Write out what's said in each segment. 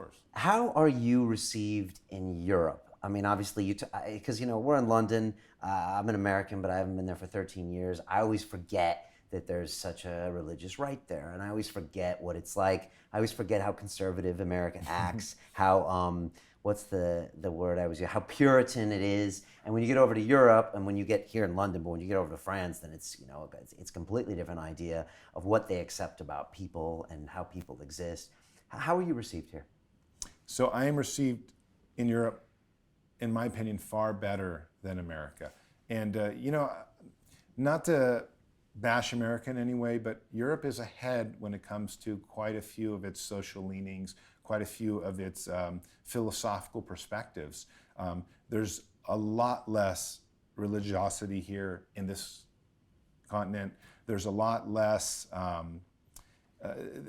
course. How are you received in Europe? I mean, obviously, because we're in London. I'm an American, but I haven't been there for 13 years. I always forget that there's such a religious right there, and I always forget what it's like. I always forget how conservative America acts, how what's the word I was using, how Puritan it is. And when you get over to Europe, and when you get here in London, but when you get over to France, then it's it's a completely different idea of what they accept about people and how people exist. How are you received here? So I am received in Europe, in my opinion, far better than America. And not to bash America in any way, but Europe is ahead when it comes to quite a few of its social leanings, quite a few of its philosophical perspectives. There's a lot less religiosity here in this continent. There's a lot less,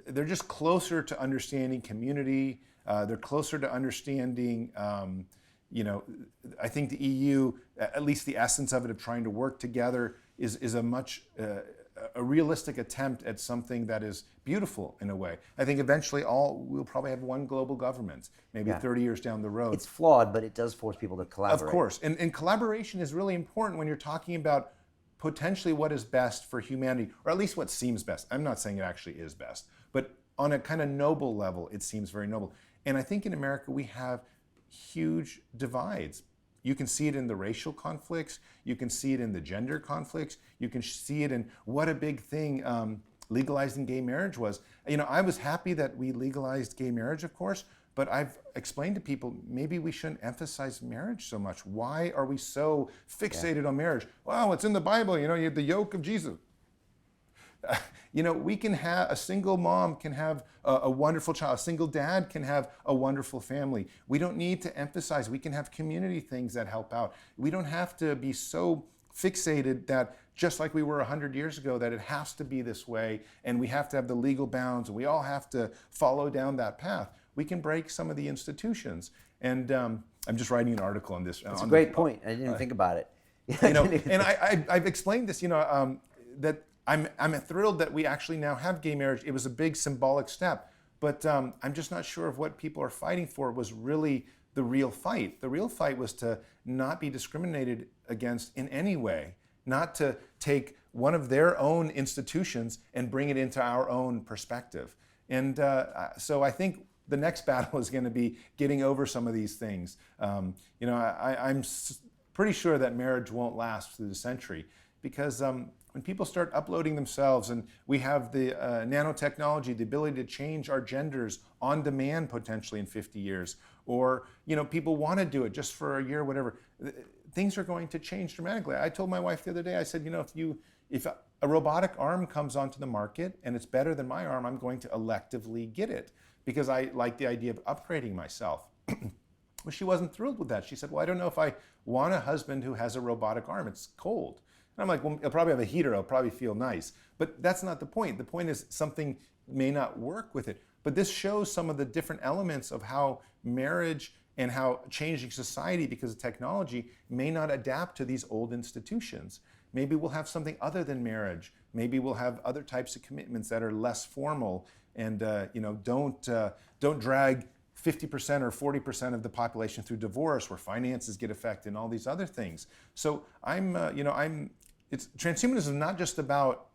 they're just closer to understanding community. They're closer to understanding, I think the EU, at least the essence of it, of trying to work together, is a much a realistic attempt at something that is beautiful in a way. I think eventually we'll probably have one global government, maybe 30 years down the road. It's flawed, but it does force people to collaborate. Of course, and collaboration is really important when you're talking about potentially what is best for humanity, or at least what seems best. I'm not saying it actually is best, but on a kind of noble level, it seems very noble. And I think in America we have huge divides. You can see it in the racial conflicts, you can see it in the gender conflicts, you can see it in what a big thing legalizing gay marriage was. I was happy that we legalized gay marriage, of course, but I've explained to people, maybe we shouldn't emphasize marriage so much. Why are we so fixated on marriage? Well, it's in the Bible, you have the yoke of Jesus. We can have, a single mom can have a wonderful child, a single dad can have a wonderful family. We don't need to emphasize, we can have community things that help out. We don't have to be so fixated that, just like we were 100 years ago, that it has to be this way and we have to have the legal bounds and we all have to follow down that path. We can break some of the institutions. And I'm just writing an article on this. It's a great point. I didn't think about it. And I've explained this, that I'm thrilled that we actually now have gay marriage. It was a big symbolic step, but I'm just not sure if what people are fighting for was really the real fight. The real fight was to not be discriminated against in any way, not to take one of their own institutions and bring it into our own perspective. And so I think the next battle is going to be getting over some of these things. I'm pretty sure that marriage won't last through the century, because when people start uploading themselves, and we have the nanotechnology, the ability to change our genders on demand potentially in 50 years, or people want to do it just for a year, whatever, things are going to change dramatically. I told my wife the other day, I said, if a robotic arm comes onto the market and it's better than my arm, I'm going to electively get it, because I like the idea of upgrading myself. Well, she wasn't thrilled with that. She said, well, I don't know if I want a husband who has a robotic arm. It's cold. And I'm like, well, he'll probably have a heater. It'll probably feel nice. But that's not the point. The point is something may not work with it. But this shows some of the different elements of how marriage and how changing society, because of technology, may not adapt to these old institutions. Maybe we'll have something other than marriage. Maybe we'll have other types of commitments that are less formal and don't drag 50% or 40% of the population through divorce, where finances get affected, and all these other things. So transhumanism is not just about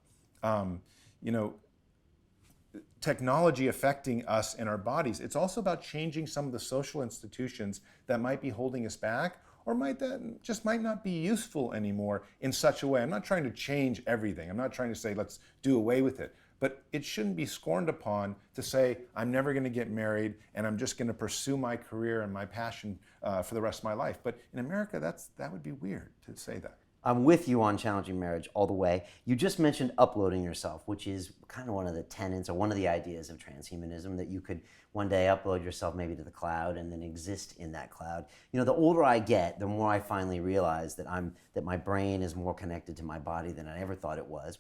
technology affecting us and our bodies. It's also about changing some of the social institutions that might be holding us back, or might not be useful anymore in such a way. I'm not trying to change everything. I'm not trying to say let's do away with it. But it shouldn't be scorned upon to say, I'm never going to get married and I'm just going to pursue my career and my passion for the rest of my life. But in America, that would be weird to say that. I'm with you on challenging marriage all the way. You just mentioned uploading yourself, which is kind of one of the tenets or one of the ideas of transhumanism, that you could one day upload yourself maybe to the cloud and then exist in that cloud. The older I get, the more I finally realize that my brain is more connected to my body than I ever thought it was.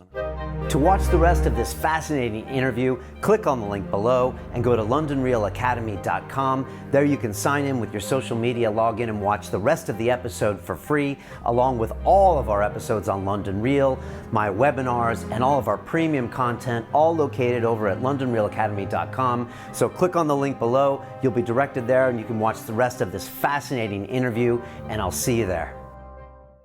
To watch the rest of this fascinating interview, click on the link below and go to londonrealacademy.com. There you can sign in with your social media login and watch the rest of the episode for free, along with all of our episodes on London Real, my webinars, and all of our premium content, all located over at londonrealacademy.com. So click on on the link below. You'll be directed there and you can watch the rest of this fascinating interview, and I'll see you there.